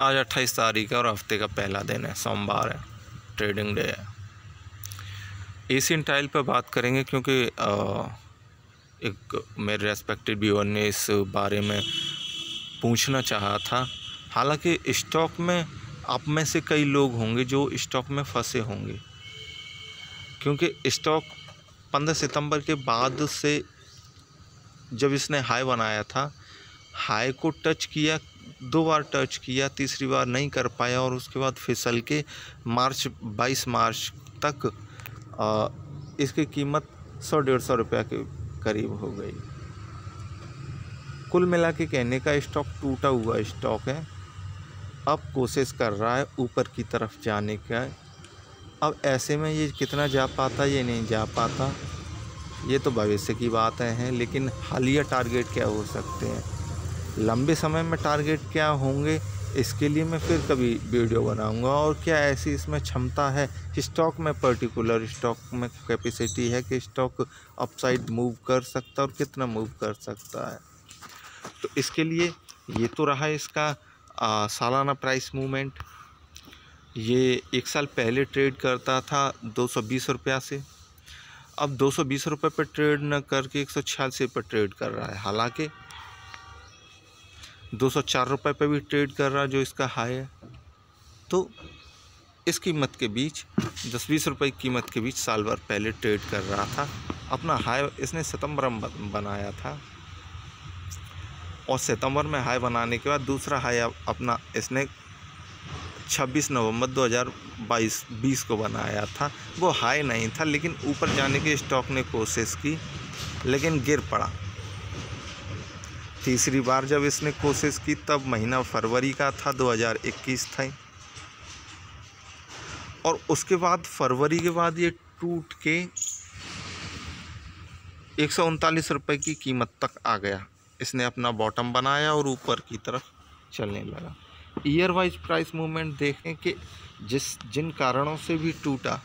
आज 28 तारीख है और हफ्ते का पहला दिन है, सोमवार है, ट्रेडिंग डे है। एशियन टाइल पर बात करेंगे क्योंकि एक मेरे रेस्पेक्टेड व्यूअर ने इस बारे में पूछना चाहा था। हालांकि स्टॉक में आप में से कई लोग होंगे जो स्टॉक में फंसे होंगे, क्योंकि स्टॉक 15 सितंबर के बाद से जब इसने हाई बनाया था, हाई को टच किया, 2 बार टच किया, तीसरी बार नहीं कर पाया और उसके बाद फिसल के 22 मार्च तक इसकी कीमत 100-150 रुपये के करीब हो गई। कुल मिला के कहने का स्टॉक टूटा हुआ स्टॉक है। अब कोशिश कर रहा है ऊपर की तरफ जाने का। अब ऐसे में ये कितना जा पाता, ये नहीं जा पाता, ये तो भविष्य की बातें हैं। लेकिन हालिया टारगेट क्या हो सकते हैं, लंबे समय में टारगेट क्या होंगे, इसके लिए मैं फिर कभी वीडियो बनाऊंगा। और क्या ऐसी इसमें क्षमता है स्टॉक में, पर्टिकुलर स्टॉक में कैपेसिटी है कि स्टॉक अपसाइड मूव कर सकता है और कितना मूव कर सकता है। तो इसके लिए ये तो रहा इसका सालाना प्राइस मूवमेंट। ये 1 साल पहले ट्रेड करता था 220 रुपया से, अब 220 रुपये पर ट्रेड न करके 186 पर ट्रेड कर रहा है। हालांकि 204 रुपये पर भी ट्रेड कर रहा है जो इसका हाई है। तो इस कीमत के बीच 10-20 रुपये की कीमत के बीच साल भर पहले ट्रेड कर रहा था। अपना हाई इसने सितंबर में बनाया था और सितंबर में हाई बनाने के बाद दूसरा हाई अपना इसने 26 नवंबर 2020 को बनाया था। वो हाई नहीं था, लेकिन ऊपर जाने की स्टॉक ने कोशिश की लेकिन गिर पड़ा। तीसरी बार जब इसने कोशिश की तब महीना फरवरी का था, 2021 था, और उसके बाद फरवरी के बाद ये टूट के 139 रुपये की कीमत तक आ गया। इसने अपना बॉटम बनाया और ऊपर की तरफ चलने लगा। ईयर वाइज प्राइस मूवमेंट देखें कि जिन कारणों से भी टूटा,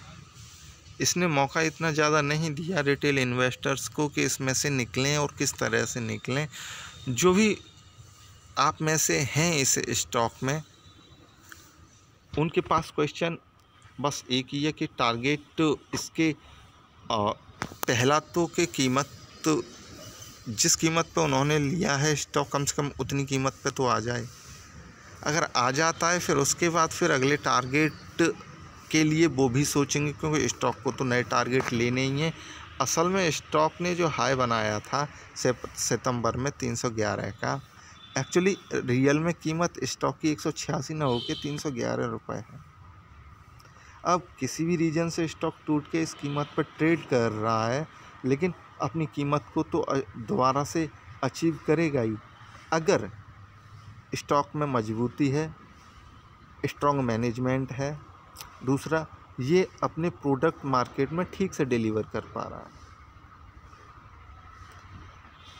इसने मौका इतना ज़्यादा नहीं दिया रिटेल इन्वेस्टर्स को कि इसमें से निकलें और किस तरह से निकलें। जो भी आप में से हैं इस स्टॉक में, उनके पास क्वेश्चन बस एक ही है कि टारगेट इसके पहला तो कि कीमत, जिस कीमत पे उन्होंने लिया है स्टॉक, कम से कम उतनी कीमत पे तो आ जाए। अगर आ जाता है फिर उसके बाद फिर अगले टारगेट के लिए वो भी सोचेंगे, क्योंकि स्टॉक को तो नए टारगेट लेने ही हैं। असल में स्टॉक ने जो हाई बनाया था सितंबर में 311 का, एक्चुअली रियल में कीमत स्टॉक की 186 न होकर 311 रुपये है। अब किसी भी रीजन से स्टॉक टूट के इस कीमत पर ट्रेड कर रहा है, लेकिन अपनी कीमत को तो दोबारा से अचीव करेगा ही अगर स्टॉक में मजबूती है, स्ट्रॉन्ग मैनेजमेंट है, दूसरा ये अपने प्रोडक्ट मार्केट में ठीक से डिलीवर कर पा रहा है।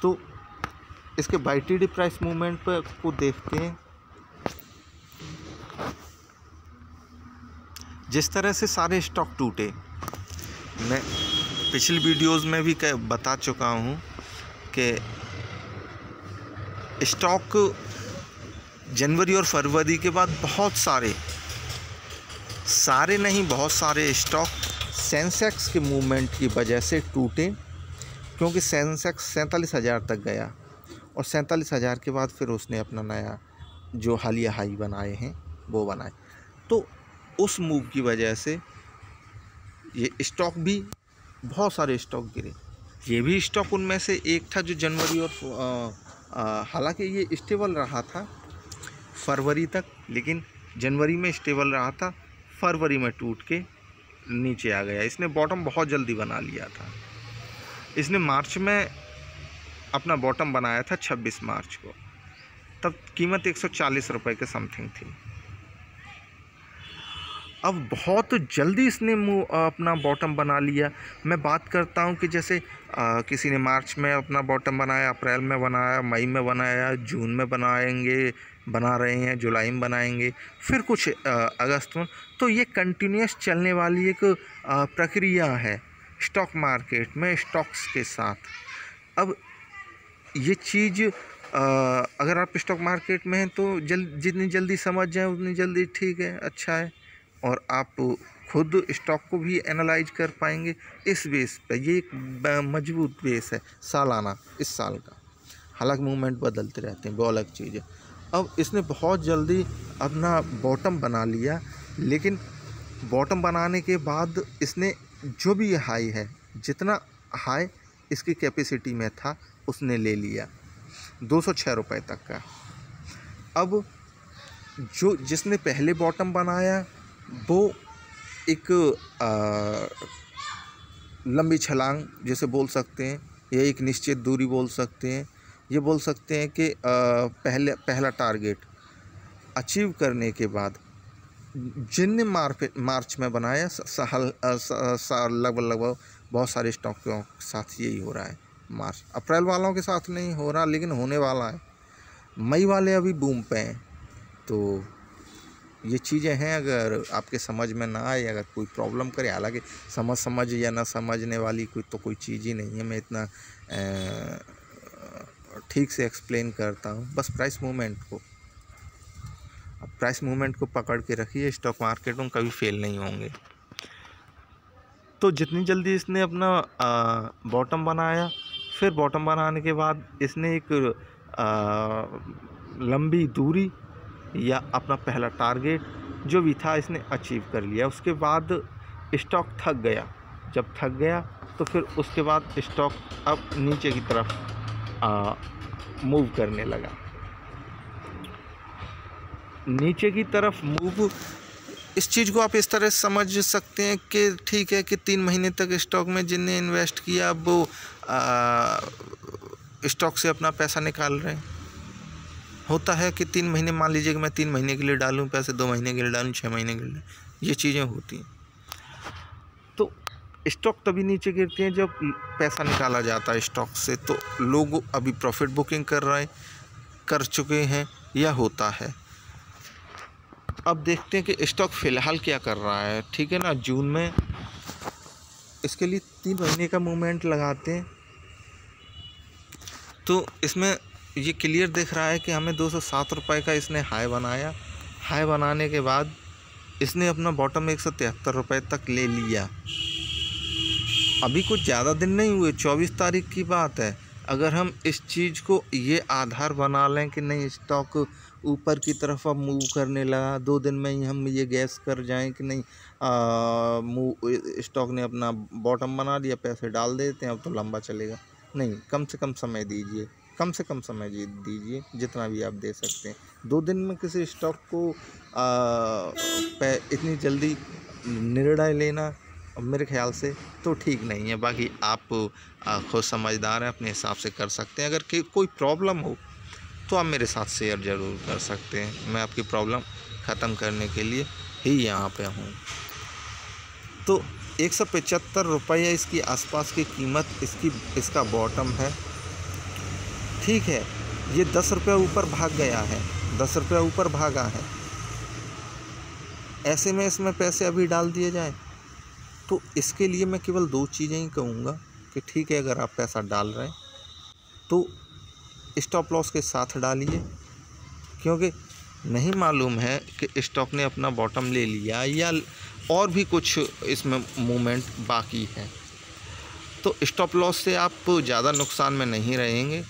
तो इसके YTD प्राइस मूवमेंट पर को देखते हैं। जिस तरह से सारे स्टॉक टूटे, मैं पिछली वीडियोस में भी बता चुका हूँ कि स्टॉक जनवरी और फरवरी के बाद बहुत सारे स्टॉक सेंसेक्स के मूवमेंट की वजह से टूटे, क्योंकि सेंसेक्स 47,000 तक गया और 47,000 के बाद फिर उसने अपना नया जो हालिया हाई बनाए हैं वो बनाए। तो उस मूव की वजह से ये स्टॉक भी, बहुत सारे स्टॉक गिरे। ये भी स्टॉक उनमें से एक था जो जनवरी और हालांकि ये स्टेबल रहा था फरवरी तक, लेकिन जनवरी में स्टेबल रहा था, फरवरी में टूट के नीचे आ गया। इसने बॉटम बहुत जल्दी बना लिया था। इसने मार्च में अपना बॉटम बनाया था 26 मार्च को, तब कीमत 140 रुपये के समथिंग थी। अब बहुत जल्दी इसने अपना बॉटम बना लिया। मैं बात करता हूँ कि जैसे किसी ने मार्च में अपना बॉटम बनाया, अप्रैल में बनाया, मई में बनाया, जून में बना रहे हैं, जुलाई में बनाएंगे, फिर कुछ अगस्त में। तो ये कंटिन्यूस चलने वाली एक प्रक्रिया है स्टॉक मार्केट में, स्टॉक्स के साथ। अब ये चीज़ अगर आप स्टॉक मार्केट में हैं तो जितनी जल्दी समझ जाएं उतनी जल्दी ठीक है, अच्छा है, और आप खुद स्टॉक को भी एनालाइज कर पाएंगे इस बेस पे। ये एक मजबूत बेस है सालाना इस साल का। हालांकि मूवमेंट बदलते रहते हैं, वो अलग चीज़ है। अब इसने बहुत जल्दी अपना बॉटम बना लिया, लेकिन बॉटम बनाने के बाद इसने जो भी हाई है, जितना हाई इसकी कैपेसिटी में था उसने ले लिया 206 रुपये तक का। अब जो जिसने पहले बॉटम बनाया वो एक लंबी छलांग जैसे बोल सकते हैं, या एक निश्चित दूरी बोल सकते हैं, ये बोल सकते हैं कि पहला टारगेट अचीव करने के बाद जिनने मार्च में बनाया, लगभग बहुत सारे स्टॉक के साथ यही हो रहा है। मार्च अप्रैल वालों के साथ नहीं हो रहा, लेकिन होने वाला है। मई वाले अभी बूम पे हैं। तो ये चीज़ें हैं, अगर आपके समझ में ना आए, अगर कोई प्रॉब्लम करे, हालांकि समझ या ना समझने वाली कोई चीज़ ही नहीं है। मैं इतना ठीक से एक्सप्लेन करता हूँ। बस प्राइस मूवमेंट को पकड़ के रखिए, स्टॉक मार्केट में कभी फेल नहीं होंगे। तो जितनी जल्दी इसने अपना बॉटम बनाया, फिर बॉटम बनाने के बाद इसने एक लंबी दूरी या अपना पहला टारगेट जो भी था इसने अचीव कर लिया। उसके बाद स्टॉक थक गया। जब थक गया तो फिर उसके बाद स्टॉक अब नीचे की तरफ मूव करने लगा। नीचे की तरफ मूव, इस चीज़ को आप इस तरह समझ सकते हैं कि ठीक है कि 3 महीने तक स्टॉक में जिनने इन्वेस्ट किया वो स्टॉक से अपना पैसा निकाल रहे हैं। होता है कि 3 महीने, मान लीजिए कि मैं 3 महीने के लिए डालूं पैसे, 2 महीने के लिए डालूं, 6 महीने के लिए, ये चीज़ें होती हैं। तो स्टॉक तभी नीचे गिरते हैं जब पैसा निकाला जाता है स्टॉक से। तो लोग अभी प्रॉफिट बुकिंग कर चुके हैं या होता है। अब देखते हैं कि स्टॉक फ़िलहाल क्या कर रहा है, ठीक है ना। जून में इसके लिए 3 महीने का मूवमेंट लगाते हैं तो इसमें ये क्लियर दिख रहा है कि हमें 207 रुपये का इसने हाई बनाया। हाई बनाने के बाद इसने अपना बॉटम 173 रुपये तक ले लिया। अभी कुछ ज़्यादा दिन नहीं हुए, 24 तारीख की बात है। अगर हम इस चीज़ को ये आधार बना लें कि नहीं स्टॉक ऊपर की तरफ अब मूव करने लगा, 2 दिन में ही हम ये गैस कर जाएं कि नहीं स्टॉक ने अपना बॉटम बना लिया, पैसे डाल देते हैं अब तो लंबा चलेगा। नहीं, कम से कम समय दीजिए, जितना भी आप दे सकते हैं। 2 दिन में किसी स्टॉक को इतनी जल्दी निर्णय लेना मेरे ख्याल से तो ठीक नहीं है। बाकी आप खुद समझदार हैं, अपने हिसाब से कर सकते हैं। अगर कोई प्रॉब्लम हो तो आप मेरे साथ शेयर ज़रूर कर सकते हैं। मैं आपकी प्रॉब्लम ख़त्म करने के लिए ही यहाँ पे हूँ। तो 175 रुपये इसकी आसपास की कीमत इसका बॉटम है, ठीक है। ये 10 रुपये ऊपर भाग गया है, 10 रुपये ऊपर भागा है। ऐसे में इसमें पैसे अभी डाल दिए जाएं तो इसके लिए मैं केवल 2 चीज़ें ही कहूँगा कि ठीक है, अगर आप पैसा डाल रहे हैं तो स्टॉप लॉस के साथ डालिए, क्योंकि नहीं मालूम है कि स्टॉक ने अपना बॉटम ले लिया या और भी कुछ इसमें मूवमेंट बाकी है। तो स्टॉप लॉस से आप ज़्यादा नुकसान में नहीं रहेंगे।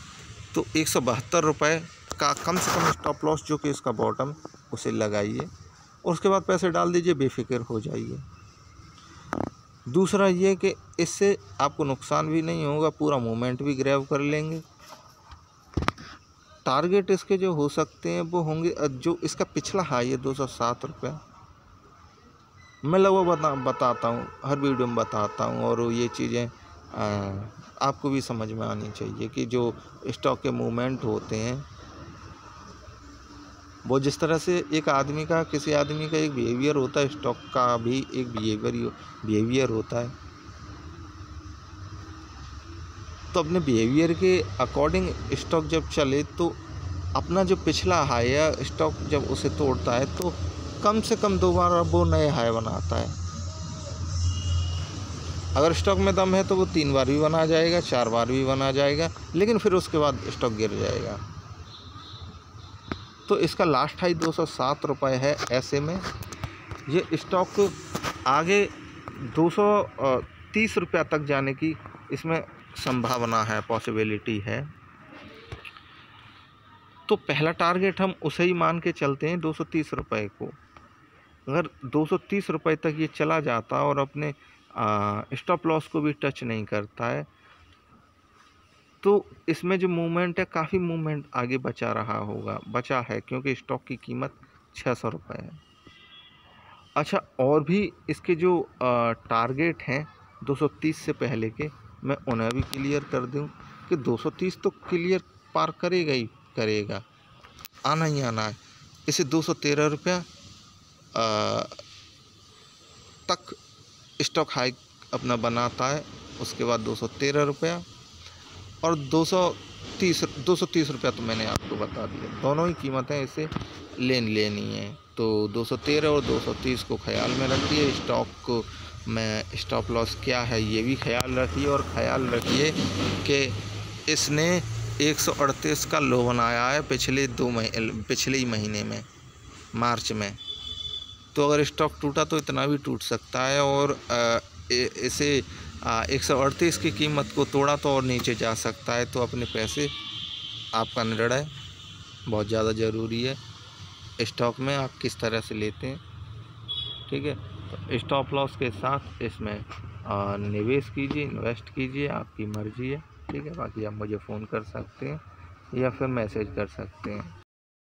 तो 172 रुपये का कम से कम स्टॉप लॉस जो कि इसका बॉटम, उसे लगाइए और उसके बाद पैसे डाल दीजिए, बेफिक्र हो जाइए। दूसरा ये कि इससे आपको नुकसान भी नहीं होगा, पूरा मूवमेंट भी ग्रैब कर लेंगे। टारगेट इसके जो हो सकते हैं वो होंगे, जो इसका पिछला हाई है 207 रुपये, मैं लगभग बताता हूँ, हर वीडियो में बताता हूँ। और ये चीज़ें आपको भी समझ में आनी चाहिए कि जो स्टॉक के मूवमेंट होते हैं वो जिस तरह से किसी आदमी का एक बिहेवियर होता है, स्टॉक का भी एक बिहेवियर होता है। तो अपने बिहेवियर के अकॉर्डिंग स्टॉक जब चले तो अपना जो पिछला हाई है स्टॉक जब उसे तोड़ता है तो कम से कम 2 बार वो नए हाई बनाता है। अगर स्टॉक में दम है तो वो 3 बार भी बना जाएगा, 4 बार भी बना जाएगा, लेकिन फिर उसके बाद स्टॉक गिर जाएगा। तो इसका लास्ट हाई 207 रुपये है। ऐसे में ये स्टॉक आगे 230 रुपया तक जाने की इसमें संभावना है, पॉसिबिलिटी है। तो पहला टारगेट हम उसे ही मान के चलते हैं 230 रुपये को। अगर 230 रुपये तक ये चला जाता और अपने स्टॉप लॉस को भी टच नहीं करता है तो इसमें जो मूवमेंट है, काफ़ी मूवमेंट आगे बचा है क्योंकि स्टॉक की कीमत 600 रुपये है। अच्छा, और भी इसके जो टारगेट हैं 230 से पहले के, मैं उन्हें भी क्लियर कर दूं कि 230 तो क्लियर पार करेगा ही करेगा, आना ही आना है। इसे 213 रुपया तक स्टॉक हाई अपना बनाता है, उसके बाद 213 रुपया और 230 रुपया तो मैंने आपको बता दिया। दोनों ही कीमतें इसे लेनी है। तो 213 और 230 को ख्याल में रखिए। स्टॉक को मैं स्टॉप लॉस क्या है ये भी ख्याल रखिए, और ख्याल रखिए कि इसने 138 का लो बनाया है पिछले ही महीने में, मार्च में। तो अगर स्टॉक टूटा तो इतना भी टूट सकता है, और इसे 138 की कीमत को तोड़ा तो और नीचे जा सकता है। तो अपने पैसे, आपका निर्णय बहुत ज़्यादा ज़रूरी है। स्टॉक में आप किस तरह से लेते हैं, ठीक है। तो स्टॉप लॉस के साथ इसमें निवेश कीजिए, इन्वेस्ट कीजिए, आपकी मर्ज़ी है, ठीक है। बाकी आप मुझे फ़ोन कर सकते हैं या फिर मैसेज कर सकते हैं।